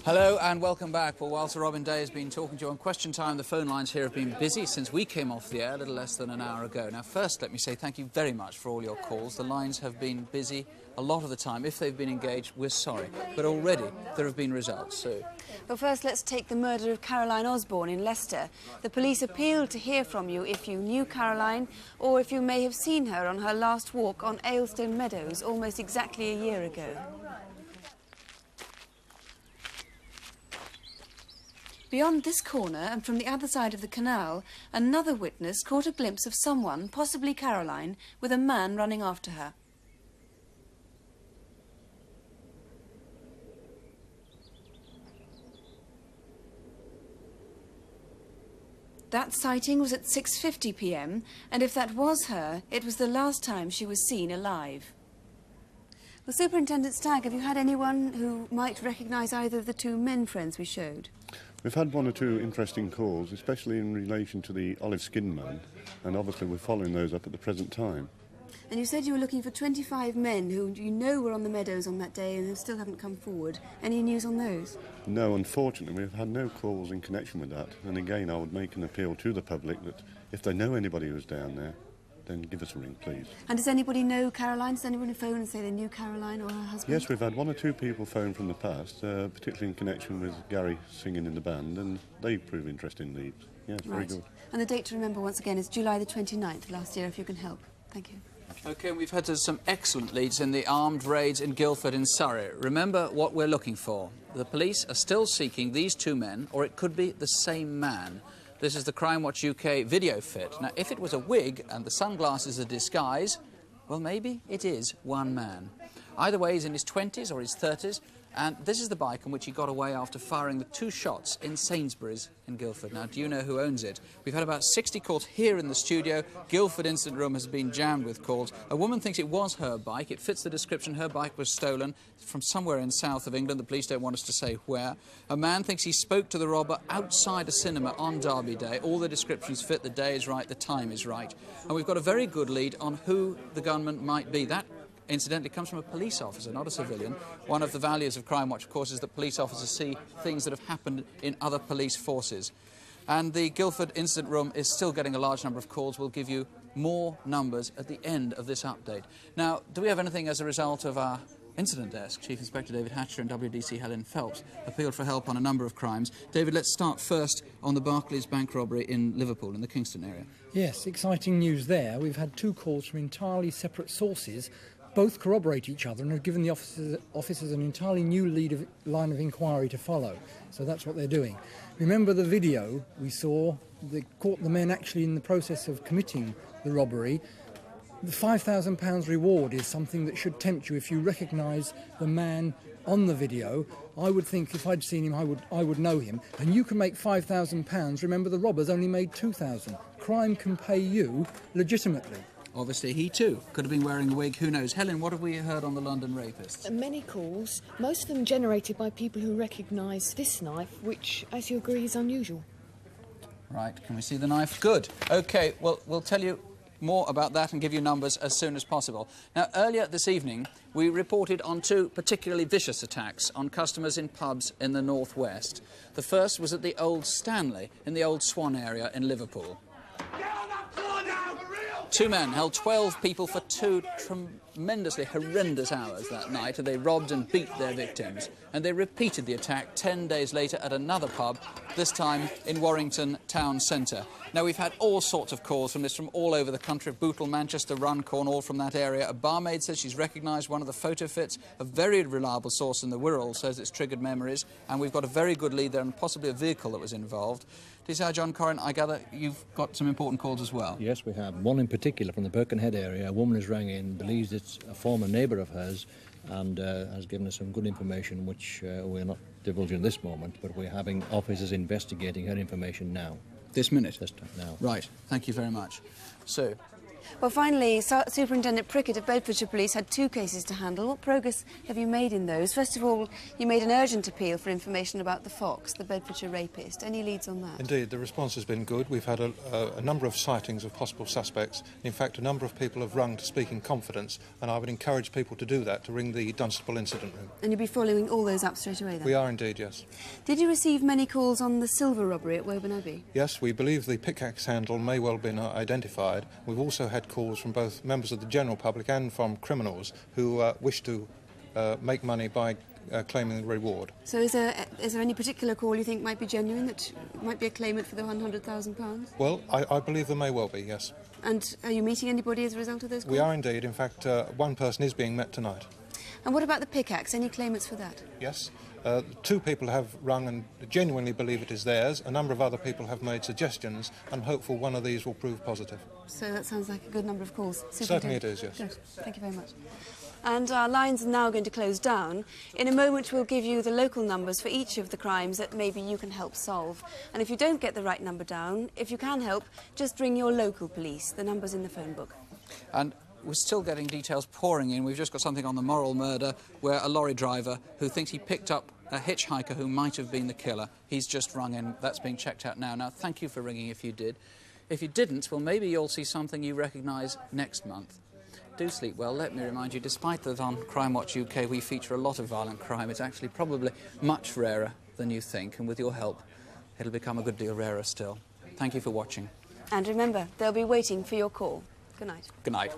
Hello and welcome back. Well, while Sir Robin Day has been talking to you on Question Time, the phone lines here have been busy since we came off the air a little less than an hour ago. Now, first, let me say thank you very much for all your calls. The lines have been busy a lot of the time. If they've been engaged, we're sorry. But already there have been results. So, well, first, let's take the murder of Caroline Osborne in Leicester. The police appealed to hear from you if you knew Caroline or if you may have seen her on her last walk on Aylstone Meadows almost exactly a year ago. Beyond this corner and from the other side of the canal, another witness caught a glimpse of someone, possibly Caroline, with a man running after her. That sighting was at 6:50 p.m, and if that was her, it was the last time she was seen alive. Well, Superintendent Stagg, have you had anyone who might recognise either of the two men friends we showed? We've had one or two interesting calls, especially in relation to the olive skin man, and obviously we're following those up at the present time. And you said you were looking for 25 men who you know were on the meadows on that day and who still haven't come forward. Any news on those? No, unfortunately, we've had no calls in connection with that. And again, I would make an appeal to the public that if they know anybody who's down there, then give us a ring, please. And does anybody know Caroline? Does anyone phone and say they knew Caroline or her husband? Yes, we've had one or two people phone from the past, particularly in connection with Gary singing in the band, and they prove interesting leads. Yes, right. Very good. And the date to remember once again is July the 29th last year, if you can help. Thank you. OK, we've had some excellent leads in the armed raids in Guildford in Surrey. Remember what we're looking for. The police are still seeking these two men, or it could be the same man. This is the Crimewatch UK video fit. Now, if it was a wig and the sunglasses a disguise, well, maybe it is one man. Either way, he's in his 20s or his 30s, and this is the bike on which he got away after firing the 2 shots in Sainsbury's in Guildford. Now, do you know who owns it? We've had about 60 calls here in the studio. Guildford incident room has been jammed with calls. A woman thinks it was her bike. It fits the description. Her bike was stolen from somewhere in south of England. The police don't want us to say where. A man thinks he spoke to the robber outside a cinema on Derby Day. All the descriptions fit. The day is right. The time is right. And we've got a very good lead on who the gunman might be. That incidentally comes from a police officer, not a civilian. One of the values of Crimewatch, of course, is that police officers see things that have happened in other police forces. And the Guildford incident room is still getting a large number of calls. We'll give you more numbers at the end of this update. Now, do we have anything as a result of our incident desk? Chief Inspector David Hatcher and WDC Helen Phelps appealed for help on a number of crimes. David, let's start first on the Barclays bank robbery in Liverpool, in the Kingston area. Yes, exciting news there. We've had 2 calls from entirely separate sources. Both corroborate each other and have given the officers an entirely new line of inquiry to follow. So that's what they're doing. Remember the video we saw? They caught the men actually in the process of committing the robbery. The £5,000 reward is something that should tempt you if you recognise the man on the video. I would think if I'd seen him, I would know him. And you can make £5,000. Remember, the robbers only made £2,000. Crime can pay you legitimately. Obviously, he too could have been wearing a wig, who knows. Helen, what have we heard on the London rapists? Many calls, most of them generated by people who recognise this knife, which, as you agree, is unusual. Right, can we see the knife? Good. OK, well, we'll tell you more about that and give you numbers as soon as possible. Now, earlier this evening, we reported on 2 particularly vicious attacks on customers in pubs in the northwest. The first was at the Old Stanley in the Old Swan area in Liverpool. 2 men held 12 people for 2 tremendously horrendous hours that night, and they robbed and beat their victims. And they repeated the attack 10 days later at another pub, this time in Warrington town centre. Now, we've had all sorts of calls from this from all over the country, Bootle, Manchester, Runcorn, all from that area. A barmaid says she's recognised one of the photo fits. A very reliable source in the Wirral says it's triggered memories, and we've got a very good lead there and possibly a vehicle that was involved. DCI John Corrin, I gather you've got some important calls as well. Yes, we have. One in particular from the Birkenhead area. A woman has rang in, believes it's a former neighbour of hers, and has given us some good information, which we're not divulging at this moment, but we're having officers investigating her information now. This minute? This time, now. Right, thank you very much. So, Well, finally, Superintendent Prickett of Bedfordshire Police had 2 cases to handle. What progress have you made in those? First of all, you made an urgent appeal for information about the Fox, the Bedfordshire rapist. Any leads on that? Indeed, the response has been good. We've had a number of sightings of possible suspects. In fact, a number of people have rung to speak in confidence, and I would encourage people to do that, to ring the Dunstable incident room. And you'll be following all those up straight away then? We are indeed, yes. Did you receive many calls on the silver robbery at Woburn Abbey? Yes, we believe the pickaxe handle may well have been identified. We've also had calls from both members of the general public and from criminals who wish to make money by claiming the reward. So is there any particular call you think might be genuine, that might be a claimant for the £100,000? Well, I believe there may well be, yes. And are you meeting anybody as a result of those calls? We are indeed. In fact, one person is being met tonight. And what about the pickaxe? Any claimants for that? Yes. 2 people have rung and genuinely believe it is theirs. A number of other people have made suggestions. I'm hopeful one of these will prove positive. So that sounds like a good number of calls. Certainly it is, yes. Good. Thank you very much. And our lines are now going to close down. In a moment we'll give you the local numbers for each of the crimes that maybe you can help solve. And if you don't get the right number down, if you can help, just ring your local police. The number's in the phone book. And we're still getting details pouring in. We've just got something on the Moral murder where a lorry driver who thinks he picked up a hitchhiker who might have been the killer. He's just rung in. That's being checked out now. Now, thank you for ringing if you did. If you didn't, well, maybe you'll see something you recognise next month. Do sleep well. Let me remind you, despite that on Crimewatch UK we feature a lot of violent crime, it's actually probably much rarer than you think, and with your help, it'll become a good deal rarer still. Thank you for watching. And remember, they'll be waiting for your call. Good night. Good night.